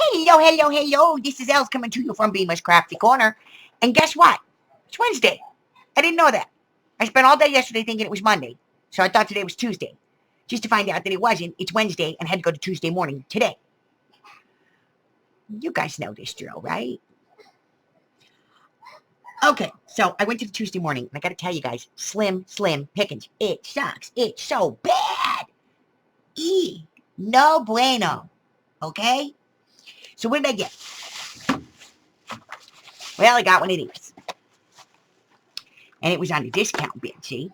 Hello, hello, hello. This is Els coming to you from Beamer's Crafty Corner. And guess what? It's Wednesday. I didn't know that. I spent all day yesterday thinking it was Monday. So I thought today was Tuesday. Just to find out that it wasn't. It's Wednesday and had to go to Tuesday morning today. You guys know this drill, right? Okay, so I went to the Tuesday morning, and I got to tell you guys, slim pickings. It sucks. It's so bad. No bueno. Okay? So what did I get? Well, I got one of these. And it was on the discount bin, see?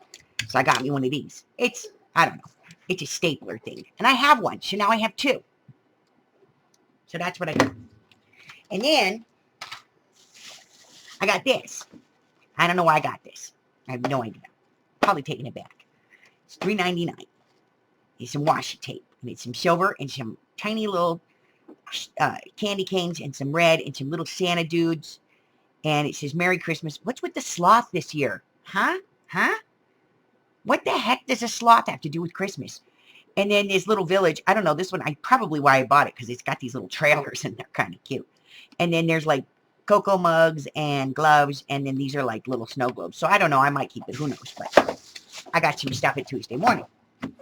So I got me one of these. It's, I don't know, it's a stapler thing. And I have one, so now I have two. So that's what I got. And then, I got this. I don't know why I got this. I have no idea. Probably taking it back. It's $3.99. It's some washi tape. And it's some silver and some tiny little candy canes and some red and some little Santa dudes. And it says, Merry Christmas. What's with the sloth this year? Huh? What the heck does a sloth have to do with Christmas? And then this little village. I don't know. This one, probably why I bought it, because it's got these little trailers and they're kind of cute. And then there's like cocoa mugs and gloves. And then these are like little snow globes. So I don't know. I might keep it. Who knows? But I got some stuff at Tuesday morning.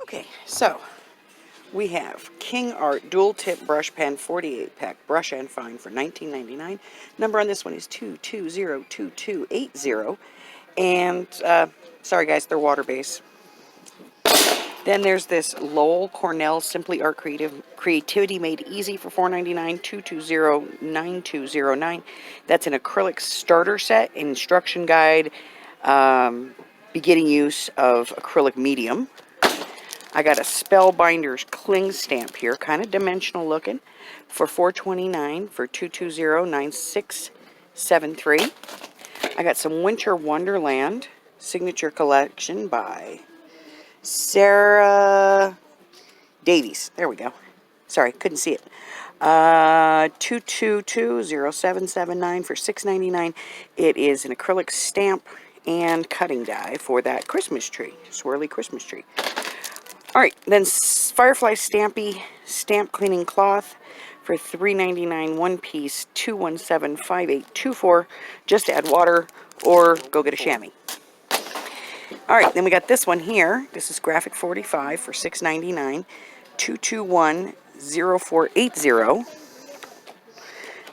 Okay, so we have King Art Dual Tip Brush Pen 48 pack brush and fine for $19.99. Number on this one is 2202280. And sorry guys, they're water based. Then there's this Lowell Cornell Simply Art Creativity Made Easy for $4.99, 2209209. That's an acrylic starter set, instruction guide, beginning use of acrylic medium. I got a Spellbinders Cling stamp here, kind of dimensional looking, for $4.29 for 2209673. I got some Winter Wonderland Signature Collection by Sarah Davies. There we go. Sorry, couldn't see it. 2220779 for $6.99. It is an acrylic stamp and cutting die for that Christmas tree, swirly Christmas tree. All right, then Firefly Stampy Stamp Cleaning Cloth for $3.99, one piece, 2175824. Just add water or go get a chamois. All right, then we got this one here. This is Graphic 45 for $6.99, 2210480.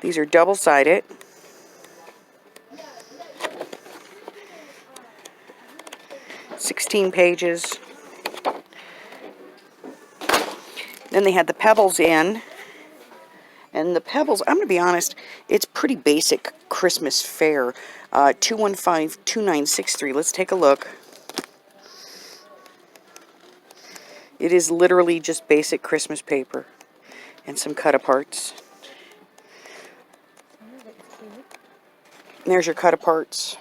These are double-sided. $16 pages. Then they had the pebbles in. And the pebbles, I'm going to be honest, it's pretty basic Christmas fare. 2152963. Let's take a look. It is literally just basic Christmas paper and some cut-aparts. There's your cut-aparts.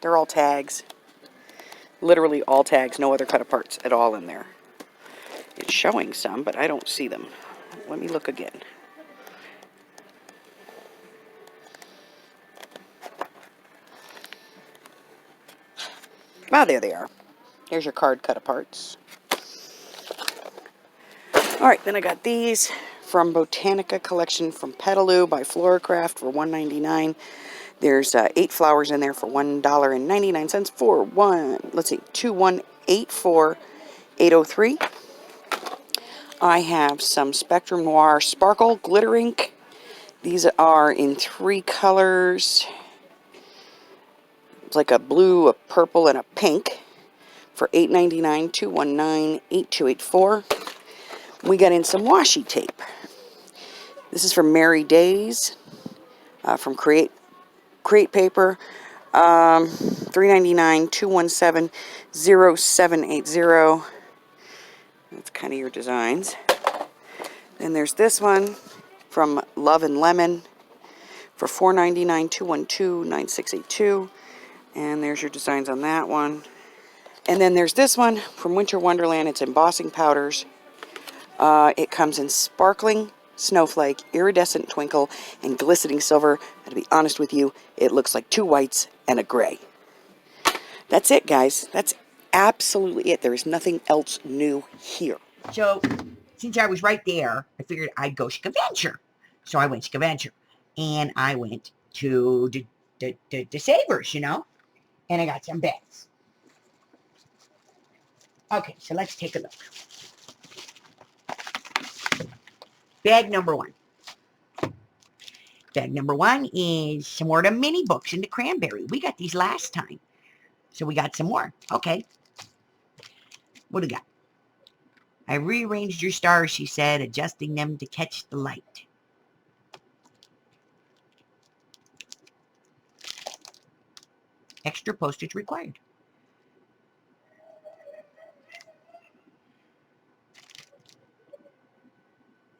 They're all tags. Literally all tags, no other cut-aparts at all in there. It's showing some, but I don't see them. Let me look again. Ah, there they are. Here's your card cut-aparts. Alright, then I got these from Botanica Collection from Petaloo by Floracraft for $1.99. There's 8 flowers in there for $1.99 for 2184803. I have some Spectrum Noir Sparkle Glitter Ink. These are in 3 colors. It's like a blue, a purple, and a pink for $8.99, 2198284. We got in some washi tape. This is from Merry Days from Create Paper. $3.99, 2170780. That's kind of your designs. Then there's this one from Love and Lemon for $4.99, 2129682. And there's your designs on that one. And then there's this one from Winter Wonderland. It's embossing powders. It comes in sparkling snowflake, iridescent twinkle, and glistening silver. And to be honest with you, it looks like 2 whites and a gray. That's it, guys. That's absolutely it. There is nothing else new here. So, since I was right there, I figured I'd go Scaventure. So I went Scaventure. And I went to the Savers, and I got some bags. Okay, so let's take a look. Bag number one. Bag number one is some more of the mini books in the cranberry. We got these last time. So we got some more. Okay. What do we got? I rearranged your stars, she said, adjusting them to catch the light. Extra postage required.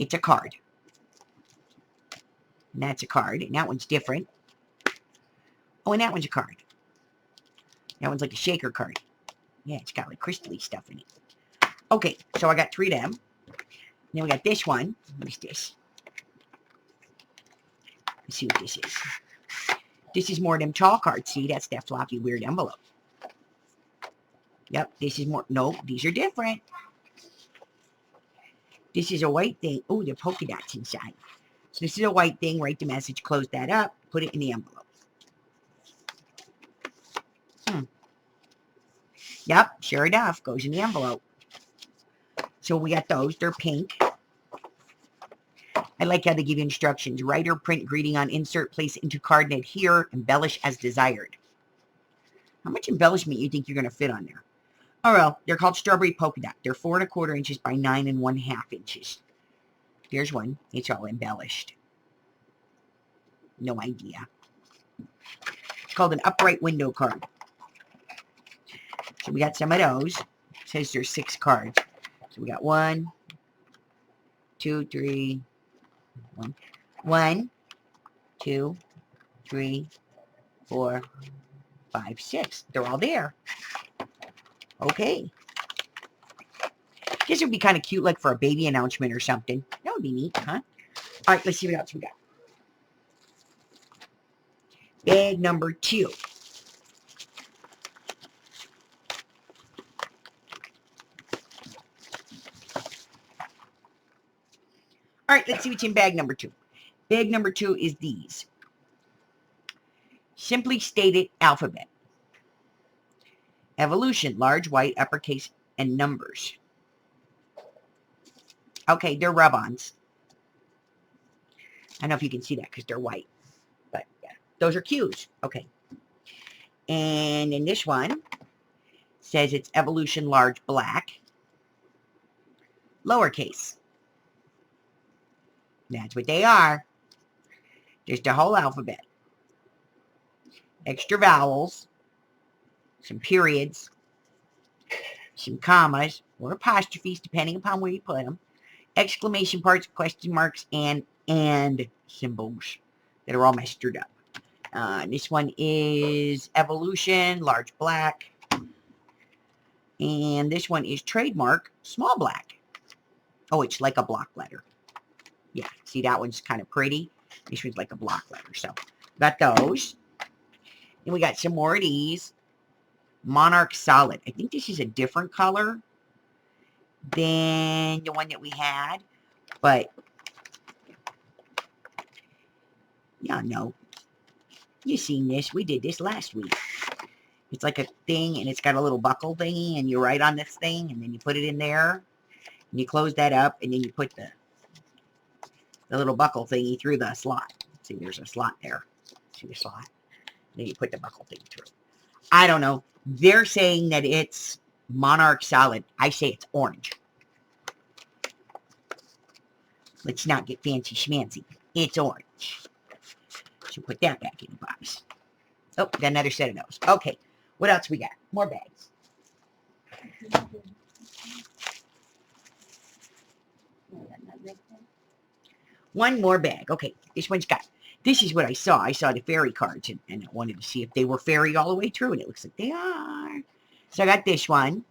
It's a card. And that's a card. And that one's different. Oh, and that one's a card. That one's like a shaker card. Yeah, it's got like crystally stuff in it. Okay, so I got 3 of them. Then we got this one. What is this? Let's see what this is. This is more of them tall cards. See, that's that floppy weird envelope. Yep, this is more. Nope, these are different. This is a white thing. Oh, the polka dots inside. So this is a white thing. Write the message, close that up, put it in the envelope. Yep, sure enough, goes in the envelope. So we got those. They're pink. I like how they give you instructions. Write or print greeting on insert, place into card and adhere. Embellish as desired. How much embellishment you think you're going to fit on there? Oh, well, they're called strawberry polka dot. They're 4 1/4 inches by 9 1/2 inches. There's one. It's all embellished. No idea. It's called an upright window card. So we got some of those. It says there's 6 cards. So we got 1, 2, 3, 1. 1, 2, 3, 4, 5, 6. They're all there. Okay. This would be kind of cute, like for a baby announcement or something. That would be neat, huh? All right, let's see what else we got. Bag number 2. All right, let's see what's in bag number 2. Bag number 2 is these. Simply stated alphabet. Evolution, large, white, uppercase, and numbers. Okay, they're rub-ons. I don't know if you can see that because they're white. But yeah, those are cues. Okay. And in this one, says it's evolution, large, black. Lowercase. That's what they are. Just the whole alphabet. Extra vowels. Some periods. Some commas or apostrophes, depending upon where you put them. Exclamation parts, question marks, and symbols that are all messed up. This one is evolution, large black. And this one is trademark, small black. Oh, it's like a block letter. Yeah, see, that one's kind of pretty. This one's like a block letter. So, got those. And we got some more of these. Monarch Solid. I think this is a different color than the one that we had. But, yeah, no. You've seen this. We did this last week. It's like a thing, and it's got a little buckle thingy, and you write on this thing, and then you put it in there, and you close that up, and then you put the little buckle thingy through the slot. See, there's a slot there. See the slot? Then you put the buckle thing through. I don't know. They're saying that it's Monarch Solid. I say it's orange. Let's not get fancy schmancy. It's orange. So put that back in the box. Oh, got another set of those. Okay. What else we got? More bags. One more bag. Okay. This one's got, this is what I saw. I saw the fairy cards and I wanted to see if they were fairy all the way through, and it looks like they are. So I got this one.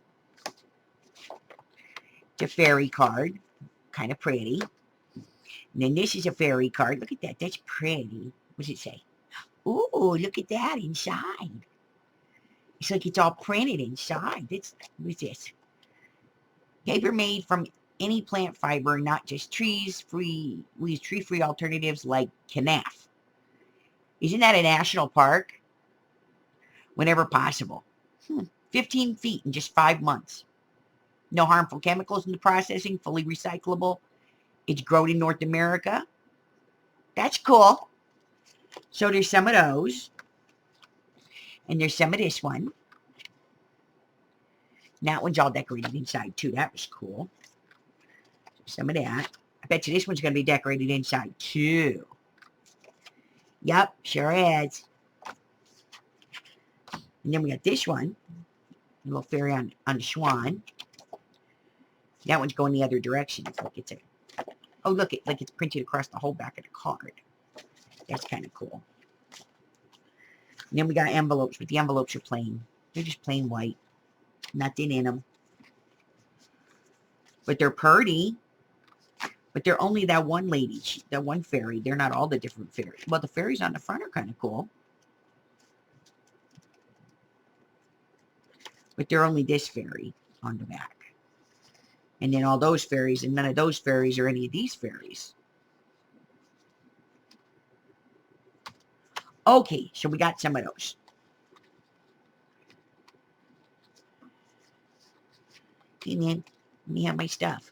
The fairy card. Kind of pretty. And then this is a fairy card. Look at that. That's pretty. What does it say? Ooh, look at that inside. It's like it's all printed inside. What's this? Paper made from any plant fiber, not just trees. We use tree-free alternatives like Canaf. Isn't that a national park? Whenever possible. 15 feet in just 5 months. No harmful chemicals in the processing, fully recyclable. It's grown in North America. That's cool. So there's some of those. And there's some of this one. And that one's all decorated inside too. That was cool. Some of that. I bet you this one's going to be decorated inside too. Yep, sure is. And then we got this one. A little fairy on the swan. That one's going the other direction. It's like it's a, oh, look, like it's printed across the whole back of the card. That's kind of cool. And then we got envelopes, but the envelopes are plain. They're just plain white. Nothing in them. But they're pretty. But they're only that one lady, that one fairy. They're not all the different fairies. Well, the fairies on the front are kind of cool. But they're only this fairy on the back. And then all those fairies, and none of those fairies are any of these fairies. Okay, so we got some of those. And then let me have my stuff.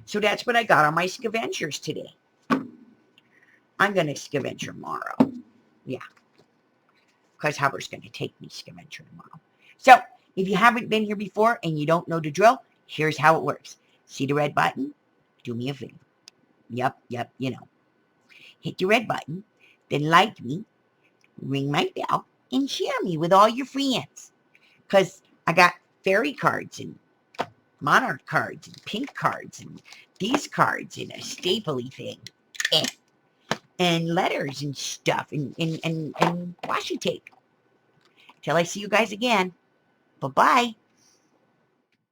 So that's what I got on my Scaventures today. I'm going to Scaventure tomorrow. Yeah. Because Hubbard's going to take me Scaventure tomorrow. So, if you haven't been here before and you don't know the drill, here's how it works. See the red button? Do me a favor. Yep, you know. Hit the red button, then like me, ring my bell, and share me with all your friends. Because I got fairy cards and monarch cards and pink cards and these cards and a stapley thing. And letters and stuff and washi tape. Till I see you guys again. Bye-bye.